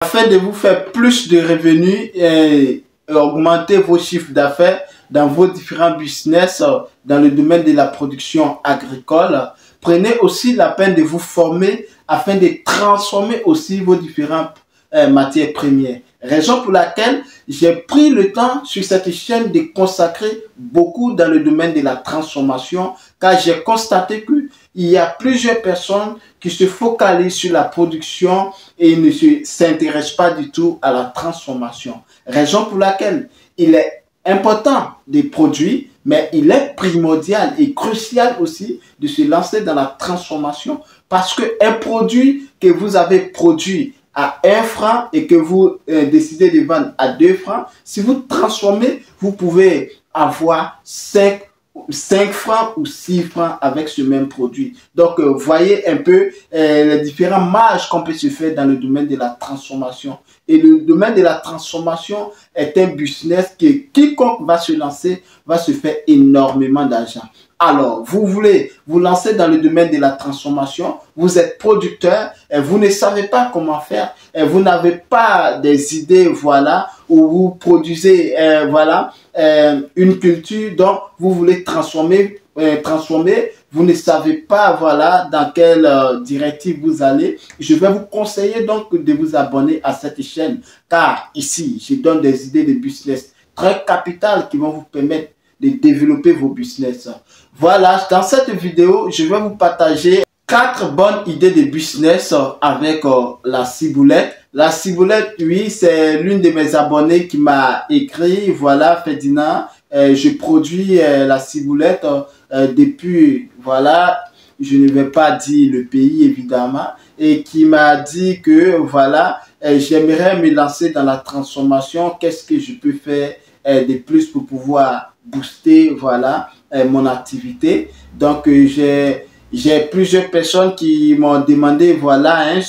Afin de vous faire plus de revenus et augmenter vos chiffres d'affaires dans vos différents business dans le domaine de la production agricole, prenez aussi la peine de vous former afin de transformer aussi vos différentes matières premières. Raison pour laquelle j'ai pris le temps sur cette chaîne de consacrer beaucoup dans le domaine de la transformation, car j'ai constaté qu'il y a plusieurs personnes qui se focalisent sur la production et ne s'intéressent pas du tout à la transformation. Raison pour laquelle il est important des produits, mais il est primordial et crucial aussi de se lancer dans la transformation, parce qu'un produit que vous avez produit à 1 franc et que vous décidez de vendre à 2 francs, si vous transformez, vous pouvez avoir 5 francs ou 6 francs avec ce même produit. Donc, voyez un peu les différents marges qu'on peut se faire dans le domaine de la transformation. Et le domaine de la transformation est un business que quiconque va se lancer va se faire énormément d'argent. Alors, vous voulez vous lancer dans le domaine de la transformation, vous êtes producteur et vous ne savez pas comment faire, et vous n'avez pas des idées, voilà, où vous produisez, une culture dont vous voulez transformer, vous ne savez pas, voilà, dans quelle directive vous allez. Je vais vous conseiller donc de vous abonner à cette chaîne, car ici, je donne des idées de business très capitales qui vont vous permettre de développer vos business. Voilà, dans cette vidéo, je vais vous partager 4 bonnes idées de business avec la ciboulette. La ciboulette, oui, c'est l'une de mes abonnés qui m'a écrit, voilà, Ferdinand, je produis la ciboulette depuis, voilà, je ne vais pas dire le pays évidemment, et qui m'a dit que, voilà, j'aimerais me lancer dans la transformation, qu'est-ce que je peux faire de plus pour pouvoir booster, voilà, mon activité. Donc, j'ai plusieurs personnes qui m'ont demandé, voilà, hein,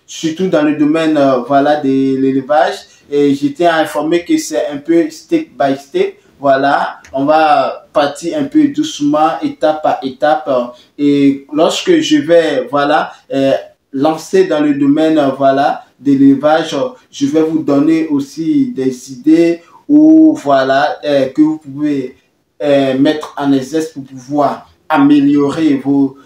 surtout dans le domaine, voilà, de l'élevage. Et j'étais informé que c'est un peu step by step. Voilà, on va partir un peu doucement, étape par étape. Et lorsque je vais, voilà, lancer dans le domaine, voilà, de l'élevage, je vais vous donner aussi des idées ou voilà, que vous pouvez mettre en exergue pour pouvoir améliorer vos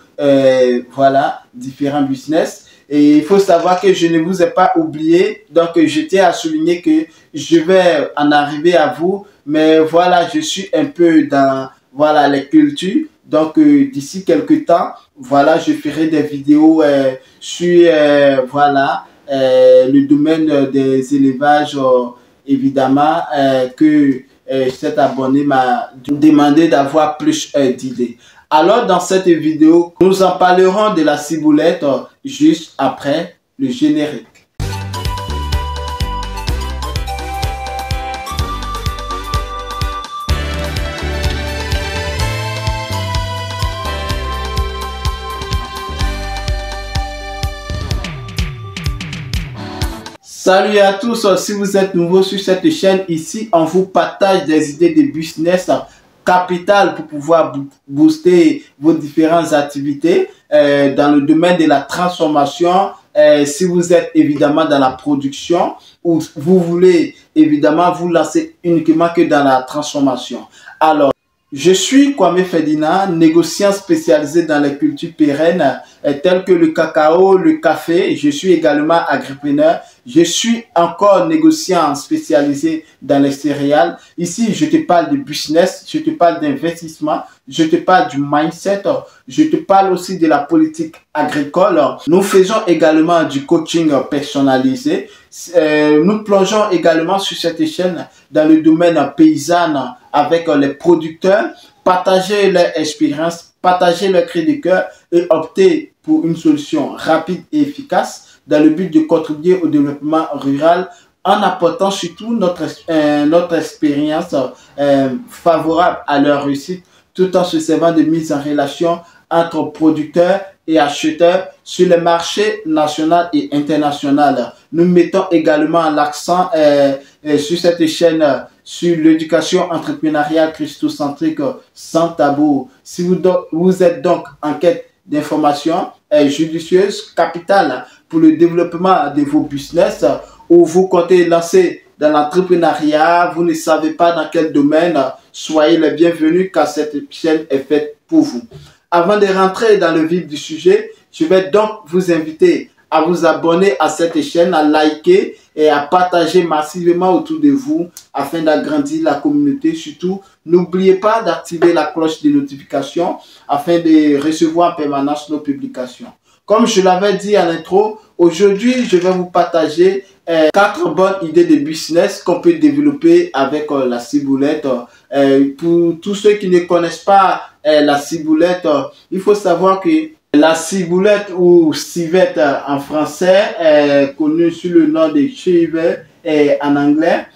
voilà, différents business. Et il faut savoir que je ne vous ai pas oublié, donc je tiens à souligner que je vais en arriver à vous, mais voilà, je suis un peu dans, voilà, les cultures. Donc d'ici quelques temps, voilà, je ferai des vidéos sur voilà, le domaine des élevages, évidemment, que cet abonné m'a demandé d'avoir plus d'idées. Alors, dans cette vidéo, nous en parlerons de la ciboulette juste après le générique. Salut à tous, si vous êtes nouveau sur cette chaîne, ici on vous partage des idées de business capitales pour pouvoir booster vos différentes activités dans le domaine de la transformation. Si vous êtes évidemment dans la production ou vous voulez évidemment vous lancer uniquement que dans la transformation. Alors, je suis Kwame Ferdinand, négociant spécialisé dans les cultures pérennes telles que le cacao, le café. Je suis également agripreneur. Je suis encore négociant spécialisé dans les céréales. Ici, je te parle de business, je te parle d'investissement, je te parle du mindset, je te parle aussi de la politique agricole. Nous faisons également du coaching personnalisé. Nous plongeons également sur cette chaîne dans le domaine paysan avec les producteurs, partager leur expérience, partager leur cri de cœur et opter pour une solution rapide et efficace dans le but de contribuer au développement rural en apportant surtout notre expérience favorable à leur réussite, tout en se servant de mise en relation entre producteurs et acheteurs sur le marché national et international. Nous mettons également l'accent sur cette chaîne sur l'éducation entrepreneuriale christocentrique sans tabou. Si vous êtes donc en quête d'informations, judicieuse, capitale pour le développement de vos business ou vous comptez lancer dans l'entrepreneuriat, vous ne savez pas dans quel domaine, soyez les bienvenus car cette chaîne est faite pour vous. Avant de rentrer dans le vif du sujet, je vais donc vous inviter à vous abonner à cette chaîne, à liker et à partager massivement autour de vous afin d'agrandir la communauté. Surtout, n'oubliez pas d'activer la cloche de notification afin de recevoir en permanence nos publications. Comme je l'avais dit à l'intro, aujourd'hui, je vais vous partager 4 bonnes idées de business qu'on peut développer avec la ciboulette. Pour tous ceux qui ne connaissent pas la ciboulette, il faut savoir que la ciboulette ou civette en français, connue sous le nom de chive en anglais,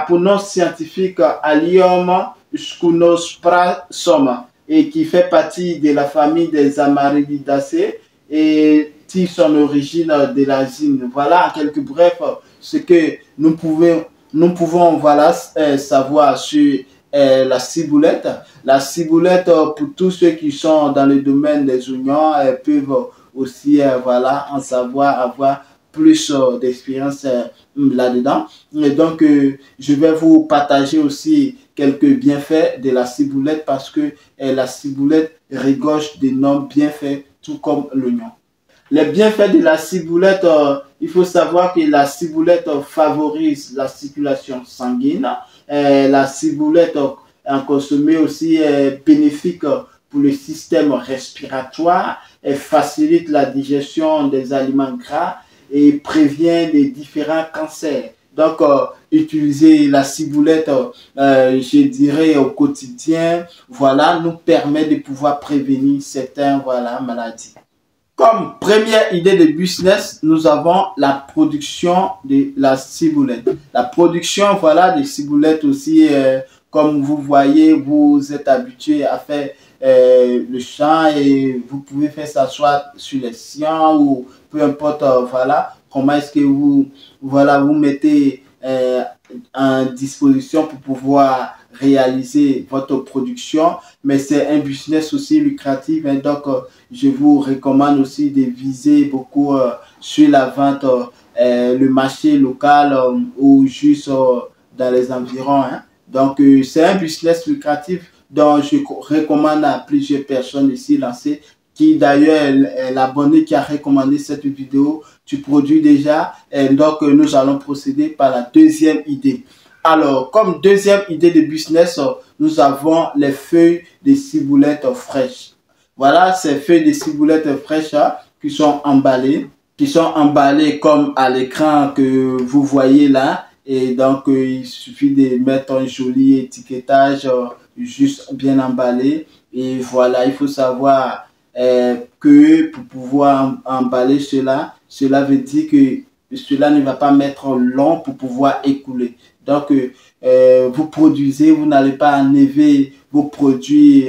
pour nom scientifique Allium scunosprassum et qui fait partie de la famille des Amaryllidaceae et tire son origine de l'Asie. Voilà en quelques bref ce que nous pouvons voilà, savoir sur la ciboulette. La ciboulette, pour tous ceux qui sont dans le domaine des oignons, peuvent aussi voilà, en savoir, avoir plus d'expérience là-dedans. Et donc, je vais vous partager aussi quelques bienfaits de la ciboulette parce que la ciboulette regorge d'énormes bienfaits, tout comme l'oignon. Les bienfaits de la ciboulette, il faut savoir que la ciboulette favorise la circulation sanguine. La ciboulette en consommée aussi est bénéfique pour le système respiratoire. Elle facilite la digestion des aliments gras et prévient les différents cancers. Donc, utiliser la ciboulette, je dirais, au quotidien, voilà, nous permet de pouvoir prévenir certaines voilà, maladies. Comme première idée de business, nous avons la production de la ciboulette. La production, voilà, des ciboulettes aussi, comme vous voyez, vous êtes habitué à faire le champ et vous pouvez faire ça soit sur les siens ou peu importe, voilà, comment est-ce que vous, voilà, vous mettez en disposition pour pouvoir réaliser votre production, mais c'est un business aussi lucratif, hein, donc je vous recommande aussi de viser beaucoup sur la vente, le marché local ou juste dans les environs, hein. Donc c'est un business lucratif dont je recommande à plusieurs personnes ici lancer, qui d'ailleurs est l'abonné qui a recommandé cette vidéo. Tu produis déjà, et donc nous allons procéder par la deuxième idée. Alors, comme deuxième idée de business, nous avons les feuilles de ciboulette fraîches. Voilà, ces feuilles de ciboulette fraîches qui sont emballées comme à l'écran que vous voyez là. Et donc, il suffit de mettre un joli étiquetage, juste bien emballé. Et voilà, il faut savoir que pour pouvoir emballer cela veut dire que cela ne va pas mettre long pour pouvoir écouler. Donc, vous produisez, vous n'allez pas enlever vos produits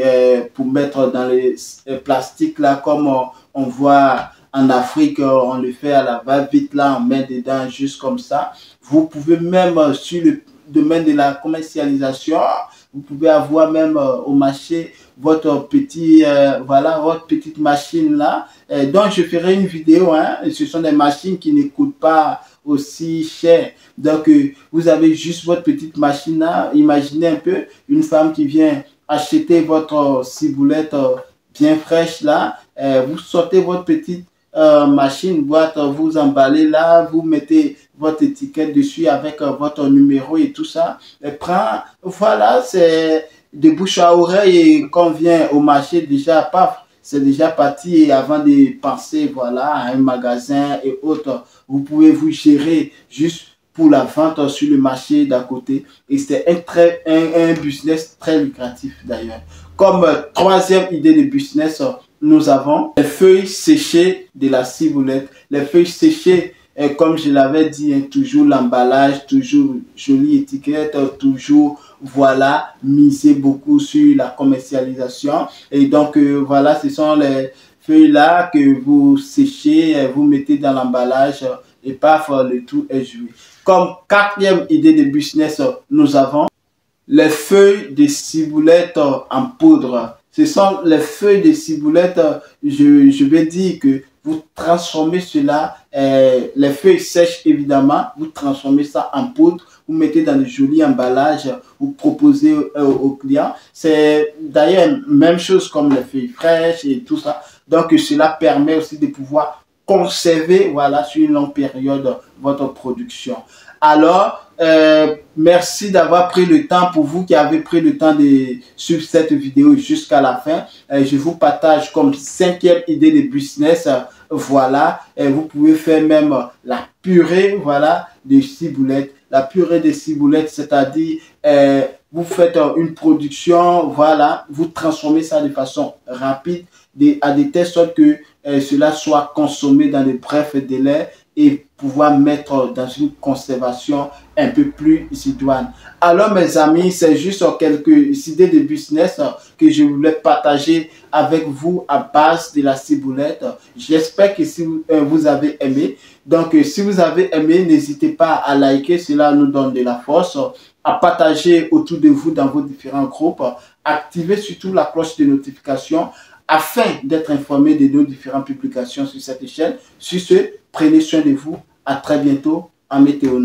pour mettre dans les plastiques là, comme on voit en Afrique, on le fait à la va-vite là, on met dedans juste comme ça. Vous pouvez même sur le domaine de la commercialisation, vous pouvez avoir même au marché votre petit, voilà, votre petite machine là. Donc, je ferai une vidéo, hein. Ce sont des machines qui ne coûtent pas aussi cher. Donc, vous avez juste votre petite machine là. Imaginez un peu une femme qui vient acheter votre ciboulette bien fraîche là. Vous sortez votre petite machine, boîte, vous emballez là, vous mettez votre étiquette dessus avec votre numéro et tout ça. Et prend, voilà, c'est de bouche à oreille et quand on vient au marché déjà, paf, c'est déjà parti. Et avant de penser, voilà, à un magasin et autres, vous pouvez vous gérer juste pour la vente sur le marché d'à côté. Et c'est un business très lucratif d'ailleurs. Comme troisième idée de business, nous avons les feuilles séchées de la ciboulette. Les feuilles séchées, comme je l'avais dit, hein, toujours l'emballage, toujours jolie étiquette, toujours, voilà, miser beaucoup sur la commercialisation. Et donc, voilà, ce sont les feuilles là que vous séchez, vous mettez dans l'emballage et paf, le tout est joué. Comme quatrième idée de business, nous avons les feuilles de ciboulette en poudre. Ce sont les feuilles de ciboulette, je vais dire que vous transformez cela, les feuilles sèches évidemment, vous transformez ça en poudre, vous mettez dans de jolis emballages, vous proposez aux clients. C'est d'ailleurs même chose comme les feuilles fraîches et tout ça. Donc cela permet aussi de pouvoir conserver, voilà, sur une longue période votre production. Alors, merci d'avoir pris le temps, pour vous qui avez pris le temps de suivre cette vidéo jusqu'à la fin. Je vous partage comme 5e idée de business, voilà. Vous pouvez faire même la purée, voilà, de ciboulettes. La purée de ciboulettes, c'est-à-dire, vous faites une production, voilà, vous transformez ça de façon rapide, à de telle sorte que cela soit consommé dans de brefs délais et pouvoir mettre dans une conservation un peu plus idoine. Alors mes amis, c'est juste quelques idées de business que je voulais partager avec vous à base de la ciboulette. J'espère que si vous avez aimé. Donc si vous avez aimé, n'hésitez pas à liker, cela nous donne de la force, à partager autour de vous dans vos différents groupes, activez surtout la cloche de notification afin d'être informé de nos différentes publications sur cette chaîne. Sur ce, prenez soin de vous. À très bientôt en météo.